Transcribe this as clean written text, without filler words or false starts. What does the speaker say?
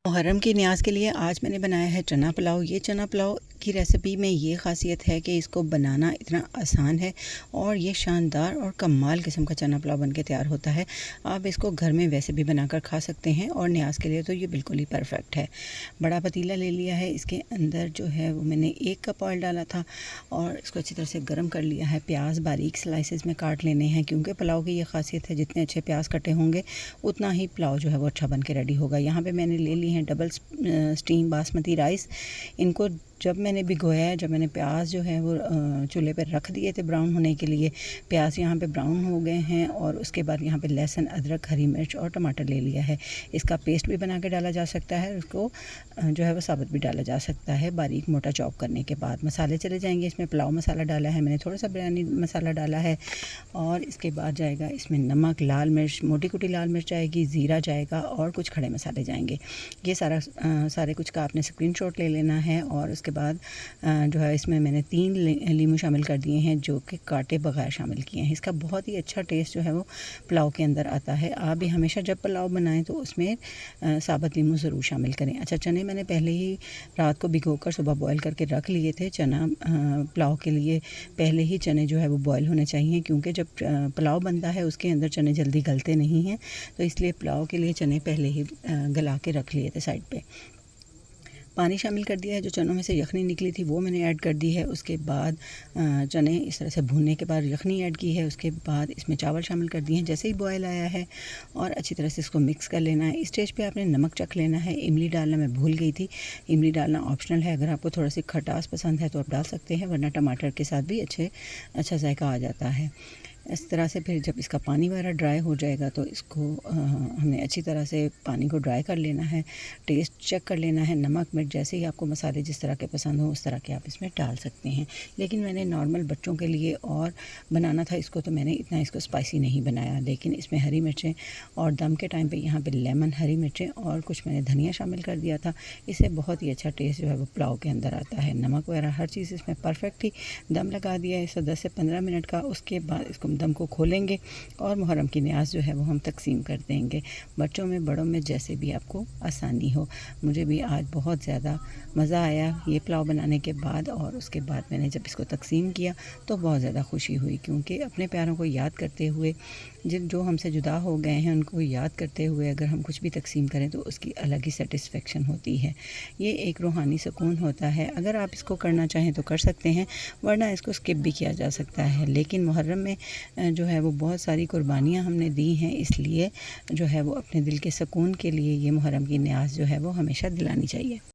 मुहर्रम की न्याज़ के लिए आज मैंने बनाया है चना पुलाव। ये चना पुलाव की रेसिपी में ये ख़ासियत है कि इसको बनाना इतना आसान है और ये शानदार और कमाल किस्म का चना पुलाव बनके तैयार होता है। आप इसको घर में वैसे भी बनाकर खा सकते हैं और न्याज़ के लिए तो ये बिल्कुल ही परफेक्ट है। बड़ा पतीला ले लिया है, इसके अंदर जो है वो मैंने 1 कप ऑयल डाला था और इसको अच्छी तरह से गर्म कर लिया है। प्याज बारीक स्लाइसेस में काट लेने हैं क्योंकि पुलाव की ये ख़ासियत है, जितने अच्छे प्याज कटे होंगे उतना ही पुलाव जो है वो अच्छा बन के रेडी होगा। यहाँ पे मैंने ले ली हैं डबल स्टीम बासमती राइस। इनको जब मैंने भिगोया है, जब मैंने प्याज जो है वो चूल्हे पर रख दिए थे ब्राउन होने के लिए, प्याज यहाँ पे ब्राउन हो गए हैं और उसके बाद यहाँ पे लहसुन, अदरक, हरी मिर्च और टमाटर ले लिया है। इसका पेस्ट भी बना के डाला जा सकता है, उसको जो है वो साबुत भी डाला जा सकता है बारीक मोटा चॉप करने के बाद। मसाले चले जाएंगे, इसमें पुलाव मसाला डाला है मैंने, थोड़ा सा बिरयानी मसाला डाला है और इसके बाद जाएगा इसमें नमक, लाल मिर्च, मोटी कुटी लाल मिर्च जाएगी, ज़ीरा जाएगा और कुछ खड़े मसाले जाएंगे। ये सारे कुछ का आपने स्क्रीनशॉट ले लेना है और उसके बाद जो है इसमें मैंने 3 लीमू शामिल कर दिए हैं जो कि काटे बगैर शामिल किए हैं। इसका बहुत ही अच्छा टेस्ट जो है वो पुलाव के अंदर आता है। आप भी हमेशा जब पुलाव बनाएं तो उसमें साबुत लीमू ज़रूर शामिल करें। अच्छा, चने मैंने पहले ही रात को भिगोकर सुबह बॉयल करके रख लिए थे। चना पुलाव के लिए पहले ही चने जो है वो बॉयल होने चाहिए क्योंकि जब पुलाव बनता है उसके अंदर चने जल्दी गलते नहीं हैं, तो इसलिए पुलाव के लिए चने पहले ही गला के रख लिए थे साइड पे। पानी शामिल कर दिया है, जो चनों में से यखनी निकली थी वो मैंने ऐड कर दी है। उसके बाद चने इस तरह से भूनने के बाद यखनी ऐड की है। उसके बाद इसमें चावल शामिल कर दिए हैं जैसे ही बॉयल आया है और अच्छी तरह से इसको मिक्स कर लेना है। इस स्टेज पे आपने नमक चख लेना है। इमली डालना मैं भूल गई थी, इमली डालना ऑप्शनल है। अगर आपको थोड़ा सी खटास पसंद है तो आप डाल सकते हैं, वरना टमाटर के साथ भी अच्छा जायका आ जाता है। इस तरह से फिर जब इसका पानी वगैरह ड्राई हो जाएगा तो इसको हमें अच्छी तरह से पानी को ड्राई कर लेना है। टेस्ट चेक कर लेना है, नमक मिर्च जैसे ही आपको मसाले जिस तरह के पसंद हो उस तरह के आप इसमें डाल सकते हैं। लेकिन मैंने नॉर्मल बच्चों के लिए और बनाना था इसको, तो मैंने इतना इसको स्पाइसी नहीं बनाया। लेकिन इसमें हरी मिर्चें और दम के टाइम पे यहाँ पे लेमन, हरी मिर्चें और कुछ मैंने धनिया शामिल कर दिया था। इससे बहुत ही अच्छा टेस्ट जो है वो पुलाव के अंदर आता है। नमक वगैरह हर चीज़ इसमें परफेक्ट थी। दम लगा दिया है इसे 10 से 15 मिनट का। उसके बाद इसको दम को खोलेंगे और मुहर्रम की न्याज़ जो है वो हम तकसीम कर देंगे, बच्चों में बड़ों में जैसे भी आपको आसानी हो। मुझे भी आज बहुत ज़्यादा मज़ा आया ये पुलाव बनाने के बाद, और उसके बाद मैंने जब इसको तकसीम किया तो बहुत ज़्यादा खुशी हुई क्योंकि अपने प्यारों को याद करते हुए, जो हमसे जुदा हो गए हैं उनको याद करते हुए अगर हम कुछ भी तकसीम करें तो उसकी अलग ही सेटिस्फेक्शन होती है। ये एक रूहानी सुकून होता है। अगर आप इसको करना चाहें तो कर सकते हैं, वरना इसको स्किप भी किया जा सकता है। लेकिन मुहर्रम में जो है वो बहुत सारी कुर्बानियाँ हमने दी हैं, इसलिए जो है वो अपने दिल के सुकून के लिए ये मुहर्रम की न्याज़ जो है वो हमेशा दिलानी चाहिए।